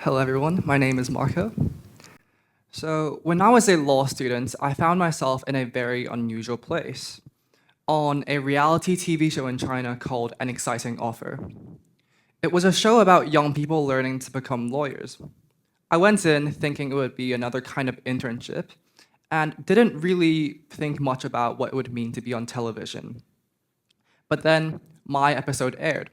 Hello everyone, my name is Marco. So when I was a law student, I found myself in a very unusual place, on a reality TV show in China called An Exciting Offer. It was a show about young people learning to become lawyers. I went in thinking it would be another kind of internship, and didn't really think much about what it would mean to be on television. But then my episode aired,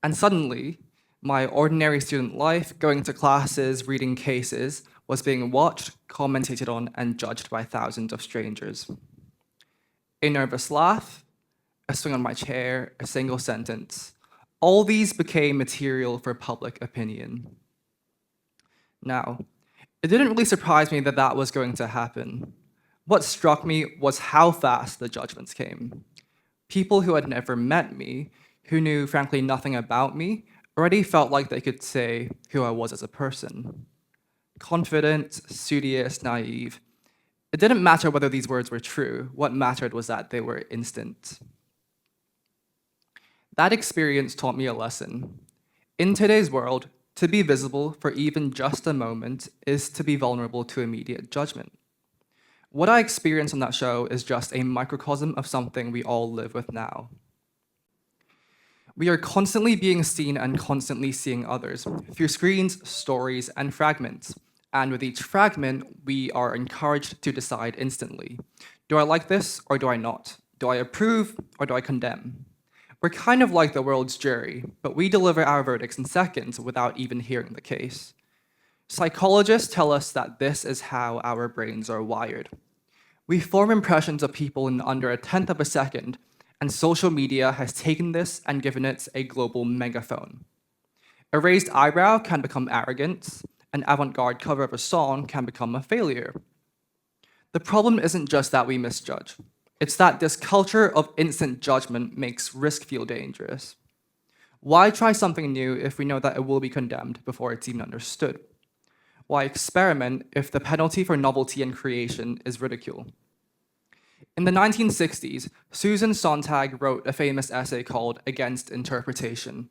and suddenly, my ordinary student life, going to classes, reading cases, was being watched, commentated on, and judged by thousands of strangers. A nervous laugh, a swing on my chair, a single sentence. All these became material for public opinion. Now, it didn't really surprise me that that was going to happen. What struck me was how fast the judgments came. People who had never met me, who knew frankly nothing about me, already felt like they could say who I was as a person. Confident, studious, naive. It didn't matter whether these words were true. What mattered was that they were instant. That experience taught me a lesson. In today's world, to be visible for even just a moment is to be vulnerable to immediate judgment. What I experienced on that show is just a microcosm of something we all live with now. We are constantly being seen and constantly seeing others through screens, stories, and fragments. And with each fragment, we are encouraged to decide instantly. Do I like this or do I not? Do I approve or do I condemn? We're kind of like the world's jury, but we deliver our verdicts in seconds without even hearing the case. Psychologists tell us that this is how our brains are wired. We form impressions of people in under a tenth of a second, and social media has taken this and given it a global megaphone. A raised eyebrow can become arrogance, an avant-garde cover of a song can become a failure. The problem isn't just that we misjudge. It's that this culture of instant judgment makes risk feel dangerous. Why try something new if we know that it will be condemned before it's even understood? Why experiment if the penalty for novelty and creation is ridicule? In the 1960s, Susan Sontag wrote a famous essay called Against Interpretation.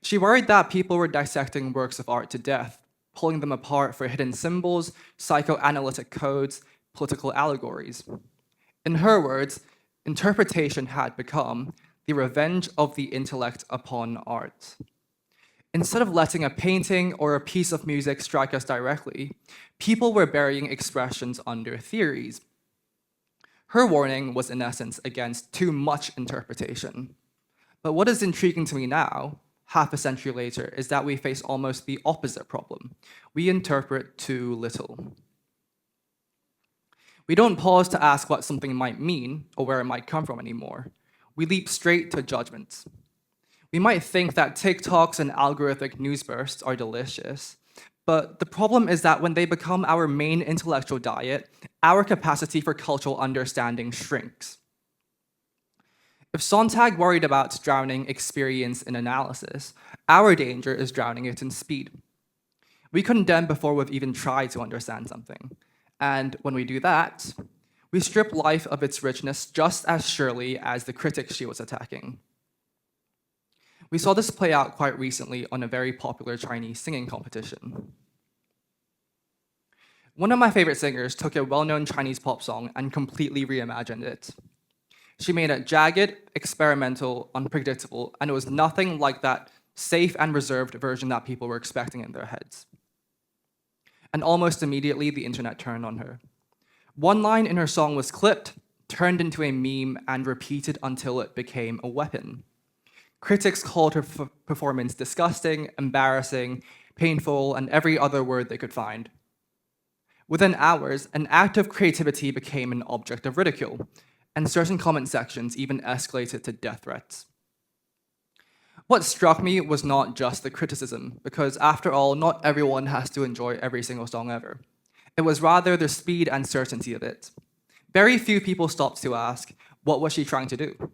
She worried that people were dissecting works of art to death, pulling them apart for hidden symbols, psychoanalytic codes, political allegories. In her words, interpretation had become the revenge of the intellect upon art. Instead of letting a painting or a piece of music strike us directly, people were burying expressions under theories. Her warning was in essence against too much interpretation. But what is intriguing to me now, half a century later, is that we face almost the opposite problem. We interpret too little. We don't pause to ask what something might mean or where it might come from anymore. We leap straight to judgments. We might think that TikToks and algorithmic news bursts are delicious, but the problem is that when they become our main intellectual diet, our capacity for cultural understanding shrinks. If Sontag worried about drowning experience in analysis, our danger is drowning it in speed. We condemn before we've even tried to understand something. And when we do that, we strip life of its richness just as surely as the critics she was attacking. We saw this play out quite recently on a very popular Chinese singing competition. One of my favorite singers took a well-known Chinese pop song and completely reimagined it. She made it jagged, experimental, unpredictable, and it was nothing like that safe and reserved version that people were expecting in their heads. And almost immediately, the internet turned on her. One line in her song was clipped, turned into a meme, and repeated until it became a weapon. Critics called her performance disgusting, embarrassing, painful, and every other word they could find. Within hours, an act of creativity became an object of ridicule, and certain comment sections even escalated to death threats. What struck me was not just the criticism, because after all, not everyone has to enjoy every single song ever. It was rather the speed and certainty of it. Very few people stopped to ask, what was she trying to do?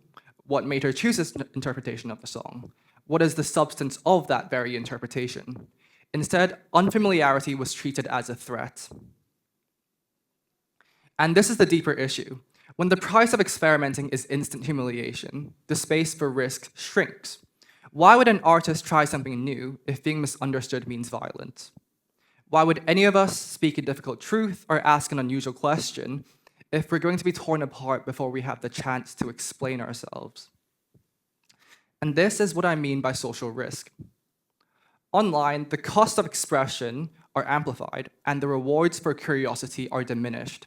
What made her choose this interpretation of the song? What is the substance of that very interpretation? Instead, unfamiliarity was treated as a threat. And this is the deeper issue. When the price of experimenting is instant humiliation, the space for risk shrinks. Why would an artist try something new if being misunderstood means violence? Why would any of us speak a difficult truth or ask an unusual question if we're going to be torn apart before we have the chance to explain ourselves? And this is what I mean by social risk. Online, the costs of expression are amplified and the rewards for curiosity are diminished.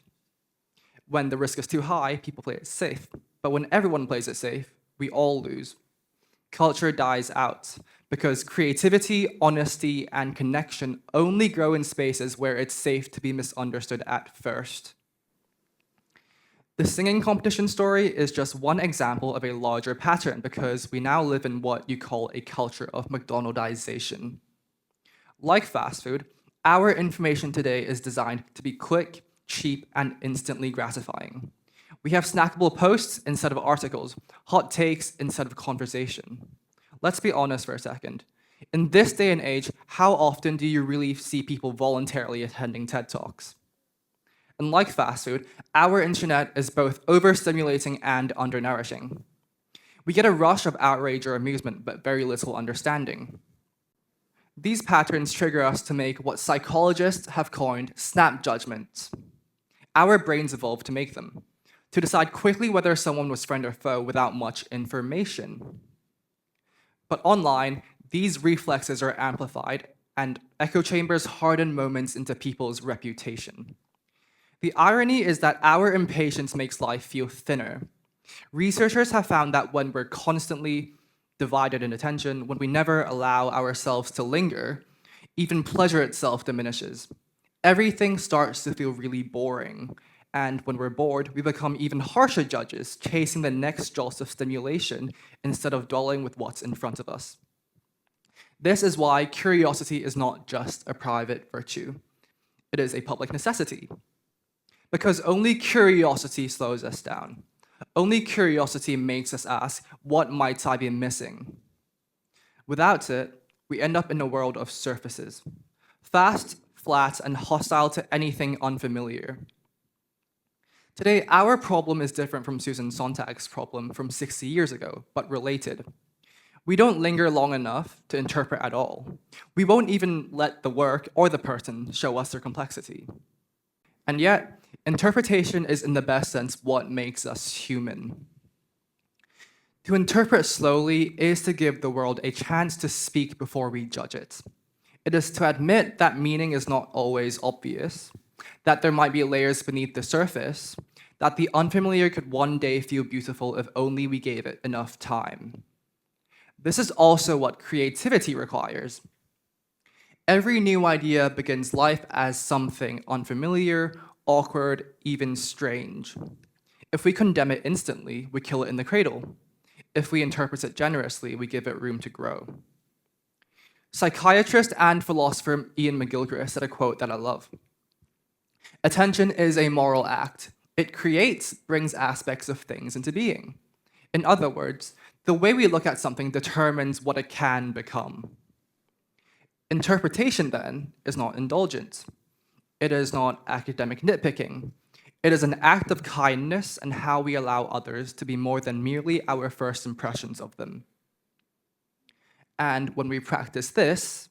When the risk is too high, people play it safe. But when everyone plays it safe, we all lose. Culture dies out because creativity, honesty, and connection only grow in spaces where it's safe to be misunderstood at first. The singing competition story is just one example of a larger pattern because we now live in what you call a culture of McDonaldization. Like fast food, our information today is designed to be quick, cheap, and instantly gratifying. We have snackable posts instead of articles, hot takes instead of conversation. Let's be honest for a second. In this day and age, how often do you really see people voluntarily attending TED Talks? And like fast food, our internet is both overstimulating and undernourishing. We get a rush of outrage or amusement, but very little understanding. These patterns trigger us to make what psychologists have coined snap judgments. Our brains evolved to make them, to decide quickly whether someone was friend or foe without much information. But online, these reflexes are amplified, and echo chambers harden moments into people's reputation. The irony is that our impatience makes life feel thinner. Researchers have found that when we're constantly divided in attention, when we never allow ourselves to linger, even pleasure itself diminishes. Everything starts to feel really boring, and when we're bored, we become even harsher judges, chasing the next jolt of stimulation instead of dwelling with what's in front of us. This is why curiosity is not just a private virtue. It is a public necessity. Because only curiosity slows us down. Only curiosity makes us ask, what might I be missing? Without it, we end up in a world of surfaces. Fast, flat, and hostile to anything unfamiliar. Today, our problem is different from Susan Sontag's problem from 60 years ago, but related. We don't linger long enough to interpret at all. We won't even let the work or the person show us their complexity. And yet, interpretation is in the best sense what makes us human. To interpret slowly is to give the world a chance to speak before we judge it. It is to admit that meaning is not always obvious, that there might be layers beneath the surface, that the unfamiliar could one day feel beautiful if only we gave it enough time. This is also what creativity requires. Every new idea begins life as something unfamiliar, awkward, even strange. If we condemn it instantly, we kill it in the cradle. If we interpret it generously, we give it room to grow. Psychiatrist and philosopher Ian McGilchrist said a quote that I love. Attention is a moral act. It creates, brings aspects of things into being. In other words, the way we look at something determines what it can become. Interpretation, then, is not indulgent. It is not academic nitpicking. It is an act of kindness and how we allow others to be more than merely our first impressions of them. And when we practice this,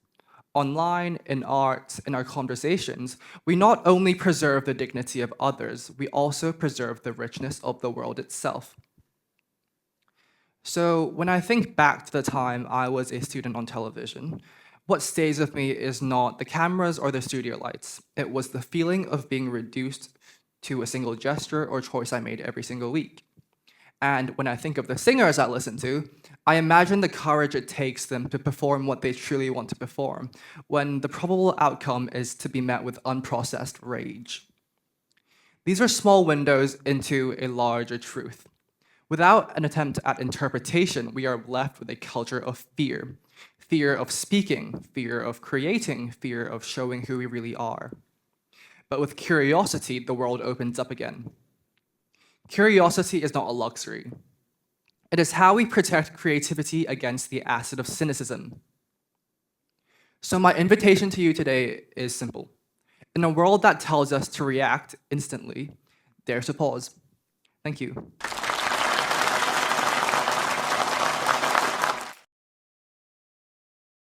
online, in art, in our conversations, we not only preserve the dignity of others, we also preserve the richness of the world itself. So when I think back to the time I was a student on television, what stays with me is not the cameras or the studio lights. It was the feeling of being reduced to a single gesture or choice I made every single week. And when I think of the singers I listen to, I imagine the courage it takes them to perform what they truly want to perform, when the probable outcome is to be met with unprocessed rage. These are small windows into a larger truth. Without an attempt at interpretation, we are left with a culture of fear. Fear of speaking, fear of creating, fear of showing who we really are. But with curiosity, the world opens up again. Curiosity is not a luxury. It is how we protect creativity against the acid of cynicism. So my invitation to you today is simple. In a world that tells us to react instantly, dare to pause. Thank you.